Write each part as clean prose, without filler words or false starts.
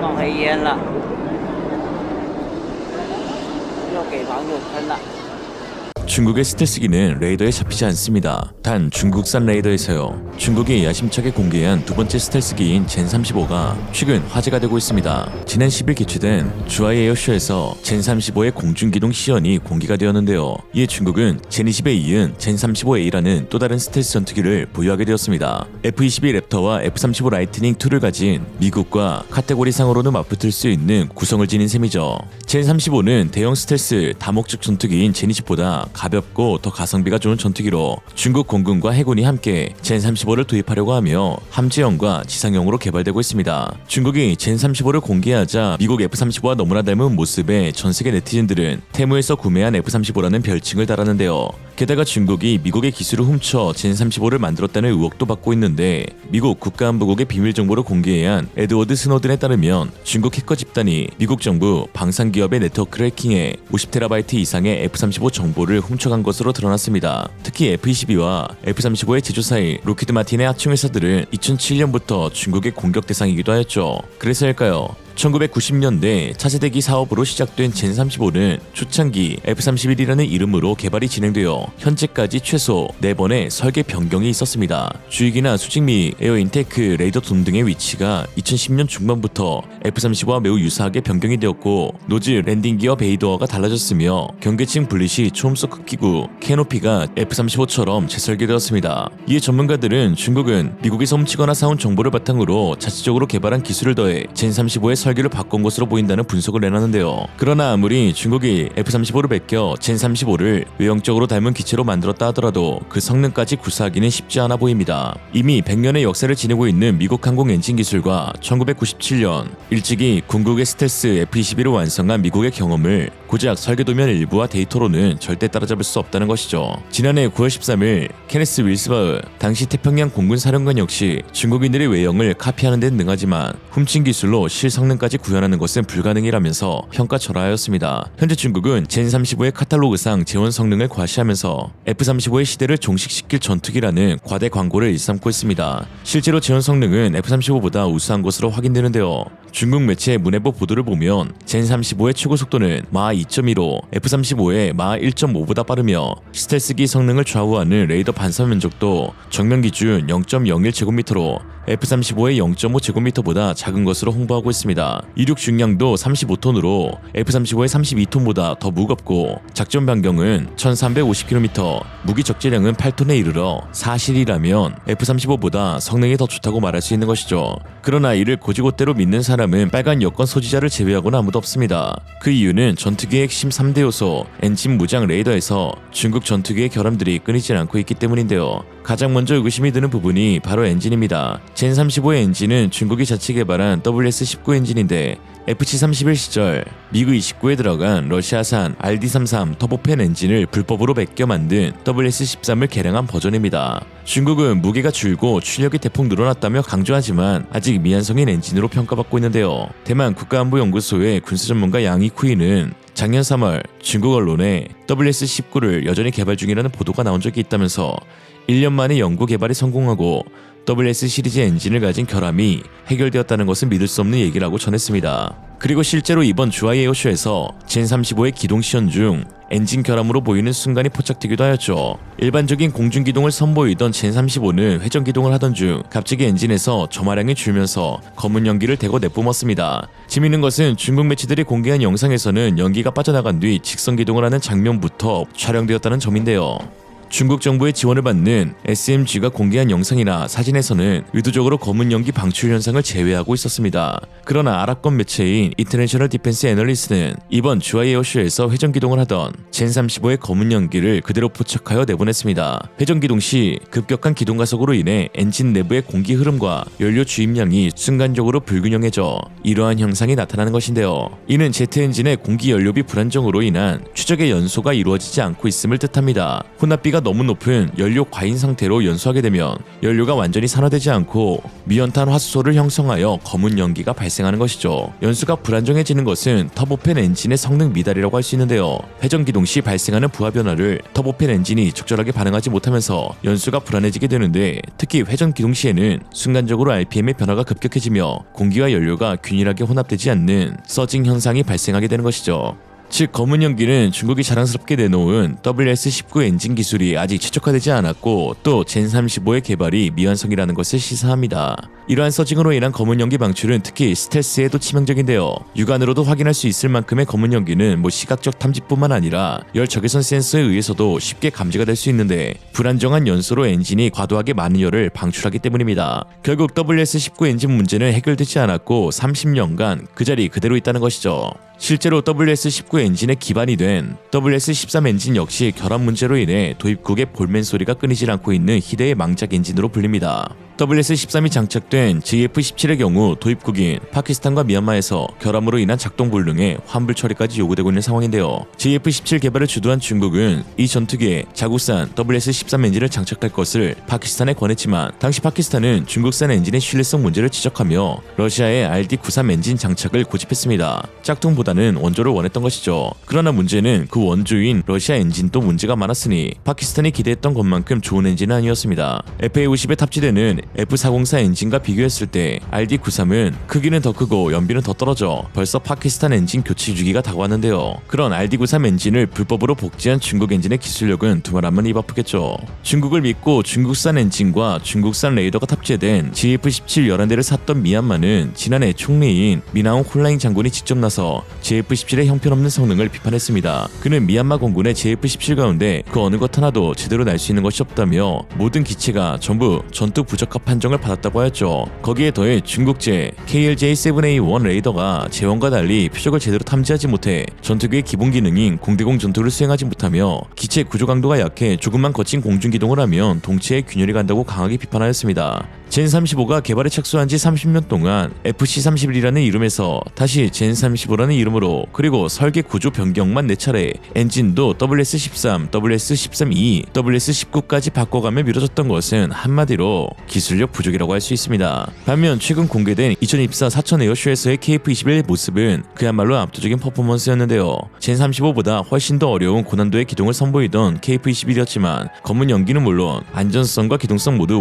Còn hay yên là 이렇게 방금 했나? 중국의 스텔스기는 레이더에 잡히지 않습니다. 단 중국산 레이더에서요. 중국이 야심차게 공개한 두 번째 스텔스기인 젠35가 최근 화제가 되고 있습니다. 지난 10일 개최된 주하이 에어쇼에서 젠35의 공중기동 시연이 공개가 되었는데요. 이에 중국은 젠20에 이은 젠35A라는 또 다른 스텔스 전투기를 보유하게 되었습니다. F-22 랩터와 F-35 라이트닝2를 가진 미국과 카테고리상으로는 맞붙을 수 있는 구성을 지닌 셈이죠. 젠35는 대형 스텔스 다목적 전투기인 젠20보다 가볍고 더 가성비가 좋은 전투기로 중국 공군과 해군이 함께 젠35를 도입하려고 하며 함재형과 지상형으로 개발되고 있습니다. 중국이 젠35를 공개하자 미국 F-35와 너무나 닮은 모습에 전세계 네티즌들은 테무에서 구매한 F-35라는 별칭을 달았는데요. 게다가 중국이 미국의 기술을 훔쳐 젠35를 만들었다는 의혹도 받고 있는데 미국 국가안보국의 비밀정보를 공개한 에드워드 스노든에 따르면 중국 해커 집단이 미국 정부 방산기업의 네트워크를 해킹해 50TB 이상의 F-35 정보를 훔쳐간 것으로 드러났습니다. 특히 F-22와 F-35의 제조사인 로키드 마틴의 하청 회사들은 2007년부터 중국의 공격 대상이기도 하였죠. 그래서일까요? 1990년대 차세대기 사업으로 시작된 젠35는 초창기 F-31이라는 이름으로 개발이 진행되어 현재까지 최소 4번의 설계 변경이 있었습니다. 주익이나 수직 및 에어 인테이크 레이더 돔 등의 위치가 2010년 중반부터 F-35와 매우 유사하게 변경이 되었고 노즐 랜딩 기어 베이도어가 달라졌으며 경계층 분리시 초음속 흡기구 캐노피가 F-35처럼 재설계되었습니다. 이에 전문가들은 중국은 미국에서 훔치거나 사온 정보를 바탕으로 자체적으로 개발한 기술을 더해 젠35의 설계를 바꾼 것으로 보인다는 분석을 내놨는데요. 그러나 아무리 중국이 F-35를 베껴 젠35를 외형적으로 닮은 기체로 만들었다 하더라도 그 성능까지 구사하기는 쉽지 않아 보입니다. 이미 100년의 역사를 지니고 있는 미국 항공 엔진 기술과 1997년 일찍이 궁극의 스텔스 F-22를 완성한 미국의 경험을 고작 설계도면 일부와 데이터로는 절대 따라잡을 수 없다는 것이죠. 지난해 9월 13일 케네스 윌스바흐 당시 태평양 공군 사령관 역시 중국인들의 외형을 카피하는 데는 능하지만 훔친 기술로 실성능까지 구현하는 것은 불가능이라면서 평가절하하였습니다. 현재 중국은 젠35의 카탈로그상 재원 성능을 과시하면서 F-35의 시대를 종식시킬 전투기라는 과대 광고를 일삼고 있습니다. 실제로 재원 성능은 F-35보다 우수한 것으로 확인되는데요. 중국 매체 문해보 보도를 보면 젠35의 최고 속도는 마 2.2로 F-35의 마 1.5보다 빠르며 스텔스기 성능을 좌우하는 레이더 반사 면적도 정면 기준 0.01제곱미터로 F-35의 0.5제곱미터보다 작은 것으로 홍보하고 있습니다. 이륙 중량도 35톤으로 F-35의 32톤보다 더 무겁고 작전 반경은 1350km, 무기 적재량은 8톤에 이르러 사실이라면 F-35보다 성능이 더 좋다고 말할 수 있는 것이죠. 그러나 이를 고지고대로 믿는 사람은 빨간 여권 소지자를 제외하고는 아무도 없습니다. 그 이유는 전투기의 핵심 3대 요소 엔진 무장 레이더에서 중국 전투기의 결함들이 끊이질 않고 있기 때문인데요. 가장 먼저 의구심이 드는 부분이 바로 엔진입니다. 젠35의 엔진은 중국이 자체 개발한 WS-19 엔진인데 FC-31 시절 미그 29에 들어간 러시아산 RD-33 터보팬 엔진을 불법으로 베껴 만든 WS-13을 개량한 버전입니다. 중국은 무게가 줄고 출력이 대폭 늘어났다며 강조하지만 아직 미완성인 엔진으로 평가받고 있는데요. 대만 국가안보연구소의 군사전문가 양 이쿠이는 작년 3월 중국 언론에 WS-19를 여전히 개발 중이라는 보도가 나온 적이 있다면서 1년 만에 연구 개발이 성공하고 WS 시리즈 엔진을 가진 결함이 해결되었다는 것은 믿을 수 없는 얘기라고 전했습니다. 그리고 실제로 이번 주하이 에어쇼에서 젠35의 기동 시연 중 엔진 결함으로 보이는 순간이 포착되기도 하였죠. 일반적인 공중기동을 선보이던 젠35는 회전기동을 하던 중 갑자기 엔진에서 점화량이 줄면서 검은 연기를 대거 내뿜었습니다. 재미있는 것은 중국 매체들이 공개한 영상에서는 연기가 빠져나간 뒤 직선기동을 하는 장면부터 촬영되었다는 점인데요. 중국 정부의 지원을 받는 SMG가 공개한 영상이나 사진에서는 의도적으로 검은 연기 방출 현상을 제외하고 있었습니다. 그러나 아랍권 매체인 인터내셔널 디펜스 애널리스트는 이번 주하이 에어쇼에서 회전기동을 하던 젠35의 검은 연기를 그대로 포착하여 내보냈습니다. 회전기동 시 급격한 기동 가속으로 인해 엔진 내부의 공기 흐름과 연료 주입량이 순간적으로 불균형해져 이러한 현상이 나타나는 것인데요. 이는 제트 엔진의 공기 연료비 불안정으로 인한 추적의 연소가 이루어지지 않고 있음을 뜻합니다. 혼합비가 공기가 너무 높은 연료 과인 상태로 연소하게 되면 연료가 완전히 산화되지 않고 미연탄 화수소를 형성하여 검은 연기가 발생하는 것이죠. 연수가 불안정해지는 것은 터보팬 엔진의 성능 미달이라고 할 수 있는데요. 회전 기동 시 발생하는 부하 변화를 터보팬 엔진이 적절하게 반응하지 못하면서 연수가 불안해지게 되는데, 특히 회전 기동 시에는 순간적으로 RPM의 변화가 급격해지며 공기와 연료가 균일하게 혼합되지 않는 서징 현상이 발생하게 되는 것이죠. 즉, 검은 연기는 중국이 자랑스럽게 내놓은 WS19 엔진 기술이 아직 최적화되지 않았고 또 젠35의 개발이 미완성이라는 것을 시사합니다. 이러한 서징으로 인한 검은 연기 방출은 특히 스텔스에도 치명적인데요. 육안으로도 확인할 수 있을 만큼의 검은 연기는 시각적 탐지뿐만 아니라 열 적외선 센서에 의해서도 쉽게 감지가 될 수 있는데, 불안정한 연소로 엔진이 과도하게 많은 열을 방출하기 때문입니다. 결국 WS19 엔진 문제는 해결되지 않았고 30년간 그 자리 그대로 있다는 것이죠. 실제로 WS19 엔진의 기반이 된 WS13 엔진 역시 결함 문제로 인해 도입국의 볼멘 소리가 끊이질 않고 있는 희대의 망작 엔진으로 불립니다. WS13이 장착된 JF17의 경우 도입국인 파키스탄과 미얀마에서 결함으로 인한 작동 불능에 환불 처리까지 요구되고 있는 상황인데요. JF17 개발을 주도한 중국은 이 전투기에 자국산 WS13 엔진을 장착할 것을 파키스탄에 권했지만, 당시 파키스탄은 중국산 엔진의 신뢰성 문제를 지적하며 러시아의 RD93 엔진 장착을 고집했습니다. 짝퉁보다는 원조를 원했던 것이죠. 그러나 문제는 그 원조인 러시아 엔진도 문제가 많았으니 파키스탄이 기대했던 것만큼 좋은 엔진은 아니었습니다. FA50에 탑재되는 F404 엔진과 비교했을 때 RD93은 크기는 더 크고 연비는 더 떨어져 벌써 파키스탄 엔진 교체 주기가 다가왔는데요. 그런 RD93 엔진을 불법으로 복제한 중국 엔진의 기술력은 두말하면 입 아프겠죠. 중국을 믿고 중국산 엔진과 중국산 레이더가 탑재된 JF17 11대를 샀던 미얀마는 지난해 총리인 미나옹 홀라잉 장군이 직접 나서 JF17의 형편없는 성능을 비판했습니다. 그는 미얀마 공군의 JF17 가운데 그 어느 것 하나도 제대로 날 수 있는 것이 없다며 모든 기체가 전부 전투 부적합 판정을 받았다고 하였죠. 거기에 더해 중국제 KLJ-7A1 레이더가 제원과 달리 표적을 제대로 탐지하지 못해 전투기의 기본 기능인 공대공 전투를 수행하지 못하며 기체 구조 강도가 약해 조금만 거친 공중 기동을 하면 동체에 균열이 간다고 강하게 비판하였습니다. 젠35가 개발에 착수한 지 30년 동안 FC31이라는 이름에서 다시 젠35라는 이름으로, 그리고 설계 구조 변경만 4차례, 엔진도 WS13, WS13E, WS19까지 바꿔가며 미뤄졌던 것은 한마디로 기술력 부족이라고 할 수 있습니다. 반면 최근 공개된 2024 사천 에어쇼에서의 KF21의 모습은 그야말로 압도적인 퍼포먼스였는데요. 젠35보다 훨씬 더 어려운 고난도의 기동을 선보이던 KF21이었지만 검은 연기는 물론 안전성과 기동성 모두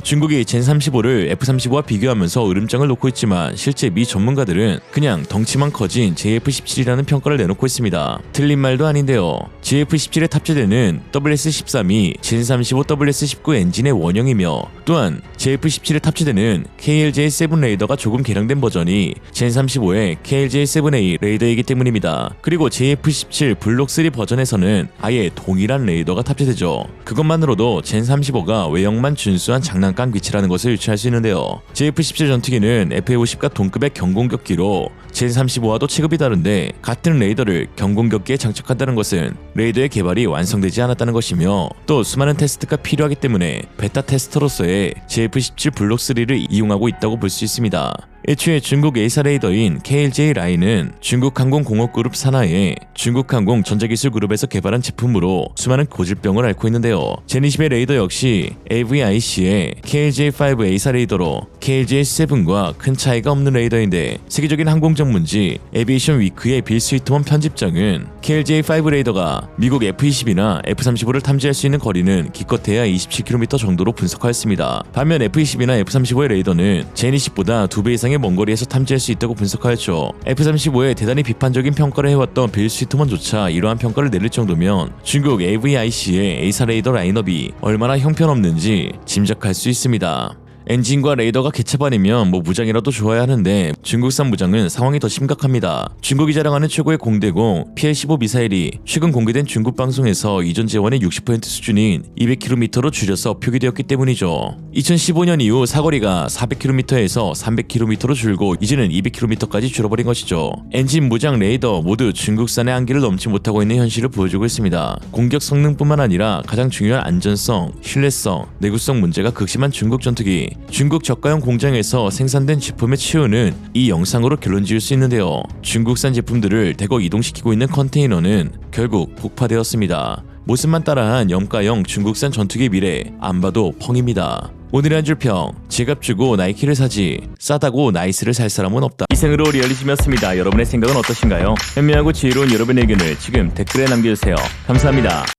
중국이 젠35를 F-35와 비교하면서 으름장을 놓고 있지만 실제 미 전문가들은 그냥 덩치만 커진 JF-17이라는 평가를 내놓고 있습니다. 틀린 말도 아닌데요. JF-17에 탑재되는 WS-13이 젠35 WS-19 엔진의 원형이며 또한 JF-17에 탑재되는 KLJ-7 레이더가 조금 개량된 버전이 젠35의 KLJ-7A 레이더이기 때문입니다. 그리고 JF-17 블록3 버전에서는 아예 동일한 레이더가 탑재되죠. 그것만으로도 젠35가 외형만 준수한 장난감 기체라는 것을 유추할 수 있는데요. JF-17 전투기는 FA-50과 동급의 경공격기로 젠35와도 체급이 다른데 같은 레이더를 경공격기에 장착한다는 것은 레이더의 개발이 완성되지 않았다는 것이며 또 수많은 테스트가 필요하기 때문에 베타 테스터로서의 JF-17 블록3를 이용하고 있다고 볼 수 있습니다. 애초에 중국 A사 레이더인 KLJ 라인은 중국항공공업그룹 산하의 중국항공 전자기술그룹에서 개발한 제품으로 수많은 고질병을 앓고 있는데요. 젠20의 레이더 역시 AVIC의 KLJ5 A사 레이더로 KLJ7과 큰 차이가 없는 레이더인데 세계적인 항공 전문지 에비에이션 위크의 빌 스위트먼 편집장은 KLJ5 레이더가 미국 F-20이나 F-35를 탐지할 수 있는 거리는 기껏해야 27km 정도로 분석하였습니다. 반면 F-20이나 F-35의 레이더는 젠20보다 2배 이상의 먼 거리에서 탐지할 수 있다고 분석하였죠. F-35에 대단히 비판적인 평가를 해왔던 빌 스위트먼조차 이러한 평가를 내릴 정도면 중국 AVIC의 A사 레이더 라인업이 얼마나 형편없는지 짐작할 수 있습니다. 엔진과 레이더가 개차반이면 무장이라도 좋아야 하는데 중국산 무장은 상황이 더 심각합니다. 중국이 자랑하는 최고의 공대공 PL-15 미사일이 최근 공개된 중국 방송에서 이전 재원의 60% 수준인 200km로 줄여서 표기되었기 때문이죠. 2015년 이후 사거리가 400km에서 300km로 줄고 이제는 200km까지 줄어버린 것이죠. 엔진, 무장, 레이더 모두 중국산의 한계를 넘지 못하고 있는 현실을 보여주고 있습니다. 공격 성능뿐만 아니라 가장 중요한 안전성, 신뢰성, 내구성 문제가 극심한 중국 전투기. 중국 저가형 공장에서 생산된 제품의 치우는 이 영상으로 결론 지을 수 있는데요. 중국산 제품들을 대거 이동시키고 있는 컨테이너는 결국 폭파되었습니다. 모습만 따라한 염가형 중국산 전투기 미래 안 봐도 펑입니다. 오늘의 한 줄 평, 지갑 주고 나이키를 사지 싸다고 나이스를 살 사람은 없다. 이생으로 리얼리즘이었습니다. 여러분의 생각은 어떠신가요? 현명하고 지혜로운 여러분의 의견을 지금 댓글에 남겨주세요. 감사합니다.